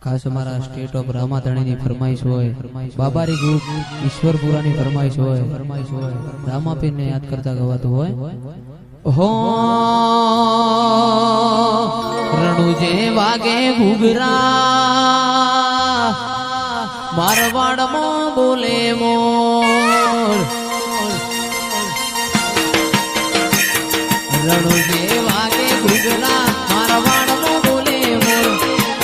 खास हमारा state of रामाधणी की फरमाइश होय, बाबारी ग्रुप ईश्वरपुरा की फरमाइश होय, रामापीर ने याद करता गवातो होय। हो रणुजे वागे घुघरा मारवाड़ मो बोले मोर, रणुजे वागे घुघरा मारवाड़ मो बोले मोर,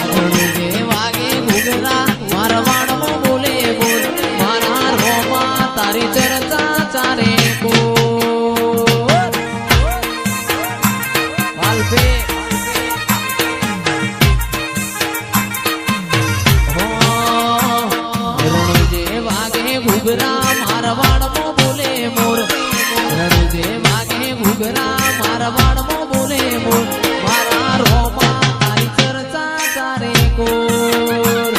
रणुजे वागे घुघरा मारवाड़ मो बोले मोर, मारा रोमा तारी चर्चा चारे को वालपे घुघरा मारवाड़ मो बोले मोर, रणुजे वागे घुघरा मारवाड़ मो बोले मोर, मारा रोमा तारी चर्चा चारे कोर,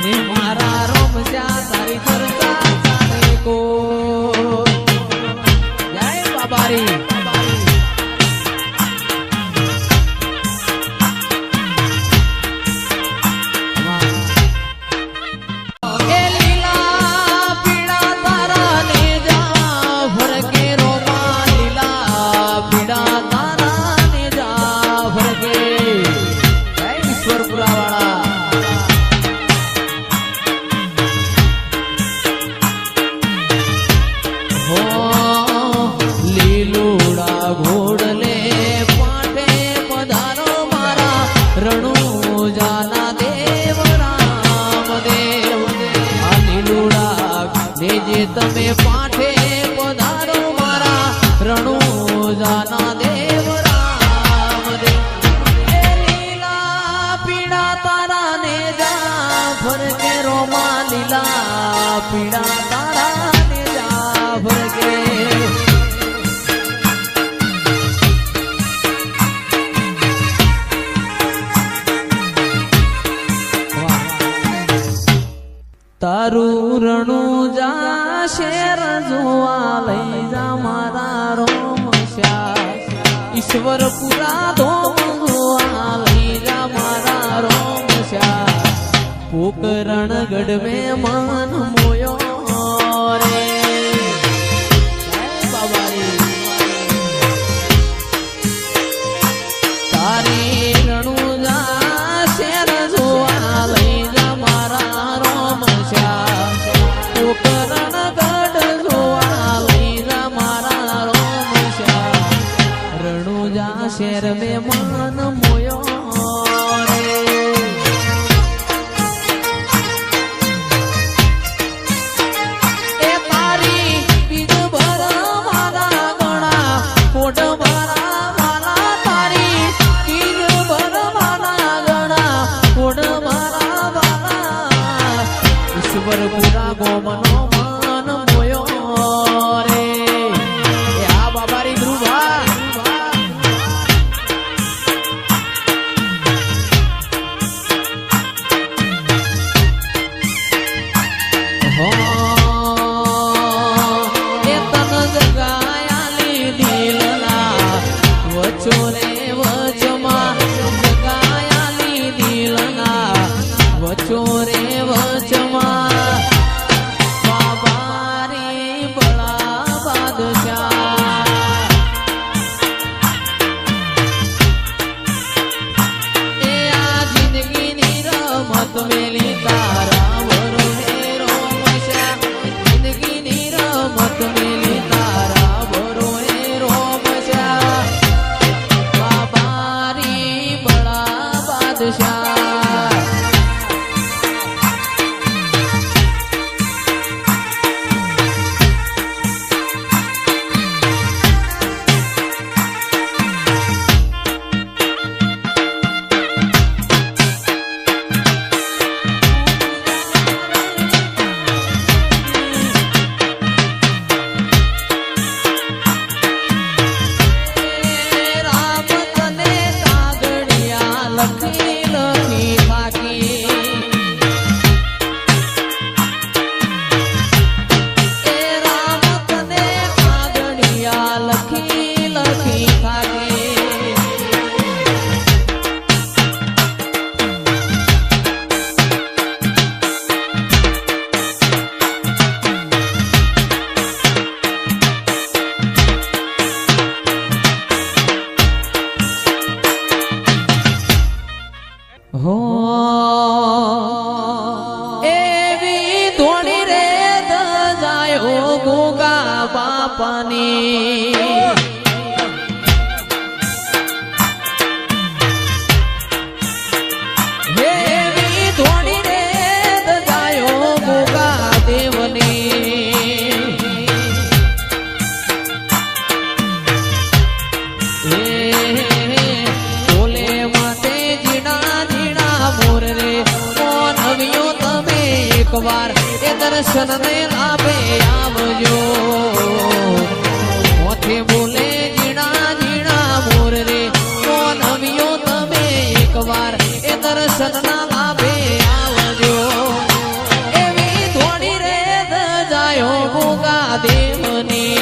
हे मारा रोमजा तारी चर्चा चारे कोर। जय बाबारी तमे पाठे पधारो मारा रणुजाना देव राम देव, लीला पीड़ा तारा ने जा भर के रोमा, लीला पीड़ा तारा ने जा भर के। तारू रणुजा शेर जोवा लई जा मारा रोमशा, ईश्वरपुरा धोम जोवा लई जा मारा रोमशा, पोकरणगढ़ में मन मोयो रे बाबारी, तारी रणुजा शेर जोवा लई जा मारा रोमशा, पोकरणगढ़ जोवा लई जा मारा रोमशा, रणुजा शहर में मन मोयो रे। ए तारी बीज भर मारा गणा कोट भरा माला, तारी बीज भर मारा गणा कोट भरा माला, ईश्वरपुरा गोमनो मन मोयो रे। आ बाबारी ध्रुवा हो ए तन जगायाली दिलना वचो रे वचमा, जगायाली दिलना वचो रे वचमा, હો એવી ધોણી રે દજાયો ગોગા બાપાની એવી ધોણી રે દજાયો ગોગા દેવની બોલે માતે જીણા જીણા મોર રે કોણ આવ્યો તમે એકવાર એ દર્શન ને લાભે આવજો મોથે બોલે જીણા જીણા મોર રે કોણ આવ્યો તમે એકવાર એ દર્શન ના લાભે આવજો એવી થોડી રે દજાયો ગોગા દેવની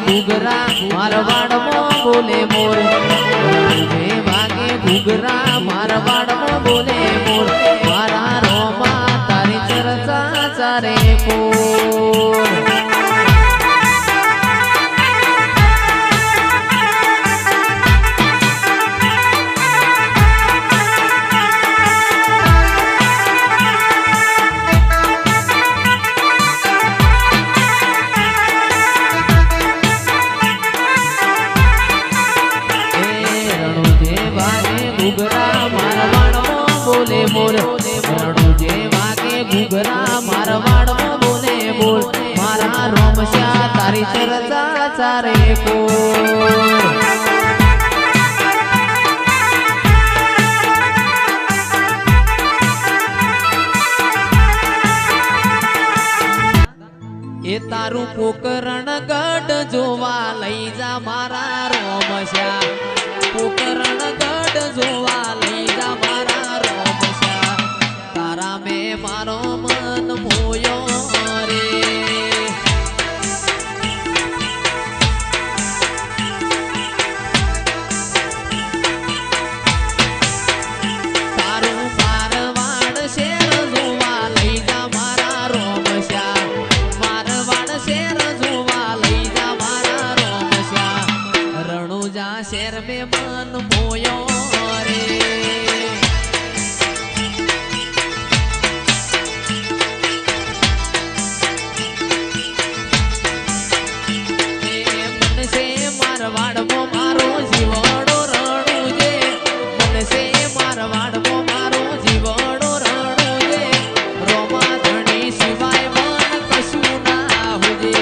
ઘૂઘરા મારવાડમાં બોલે મોર જે વાગે ઘૂઘરા મારવાડમાં બોલે મોર મારા રોમા તારી ચર્ચા ચારે પોર ઘૂઘરા મારવાડમાં બોલે મોર રણુ જે વાગે ઘૂઘરા મારવાડમાં બોલે બોલ મારા રોમશ્યા તારી ચર્ચા ચારે કોર એ તારું પોકરણ ગઢ જોવા લઈ જા મારા રોમશ્યા પોકરણ ગઢ જોવા લઈ જા મારા રોમશ્યા તારા મેં મારો મન મોયો રે તારું મારવાડ શેર જોવા લઈ જા મારા રોમશ્યા મારવાડ શેર જોવા લઈ જા મારા રોમશ્યા રણુજા શેર મેં મન મોયો રે મનસે મારવાડમાં મારો જીવડો રણુજે મનસે મારવાડમાં મારો જીવડો રણુજે રોમા ધણી સિવાય મન કશું ના હોજે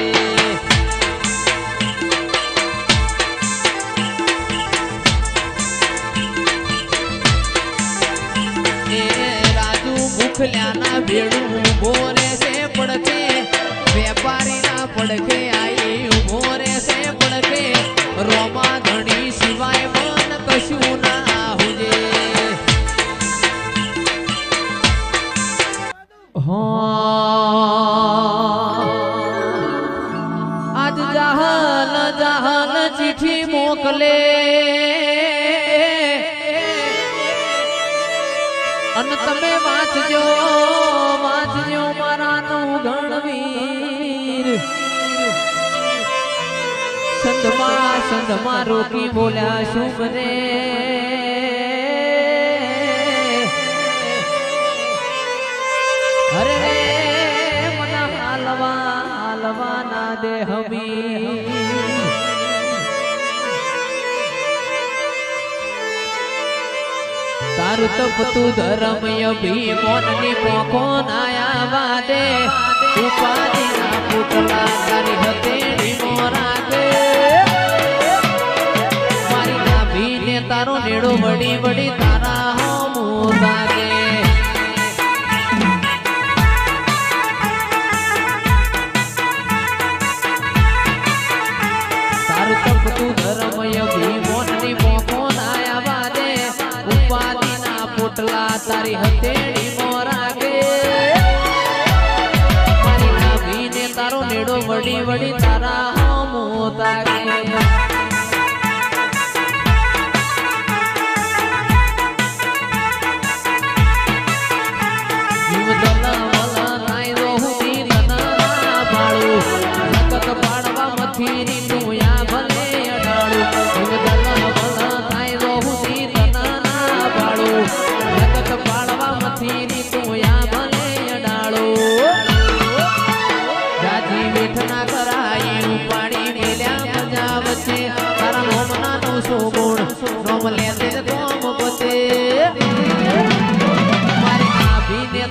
પડખે આઈ ઉભો રહેશે પડખે રોમા ધણી સિવાય મન કશું ના હુજે આજ જહાન જહાન ચિઠ્ઠી મોકલે અને તમે વાંચજો વાંચજો મારાનું ગણવીર સંધમાં રોકી બોલ્યા શું બને અરે મને હાલવા ના દે હમી તારું તપતું ધર્મ અભિમાનની પોખો નાયા વાદે ઉપાધિના પુતળા તારી હથેળી મોરાગે મારી નાભીને તારો નેડો વડી વડી તારા હોમું લાગે તારું તપતું ધર્મ અભિમાનની પોખો નાયા વાદે ઉપાધિના પોટલા તારી હથેળી મોરાગે મારી નાભીને તારો નેડો વડી વડી તારા હોમો તાગે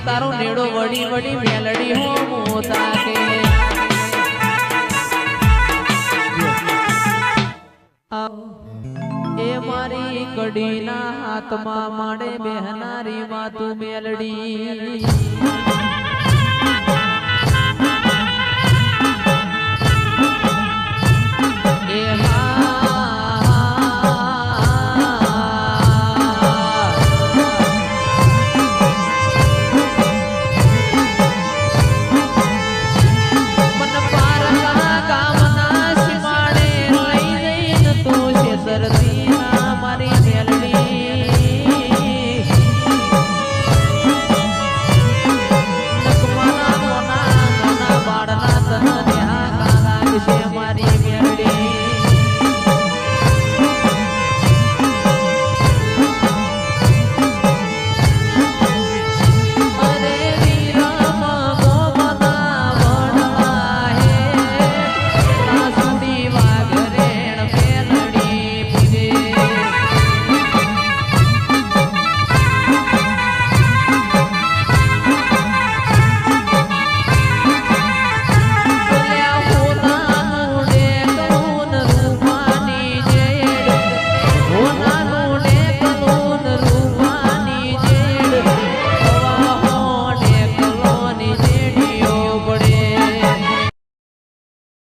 તારો નેડો વડી વડી મેલડી હો મોતા કે એ મારી કડીના હાથમાં માડે બેહનારી માં તું મેલડી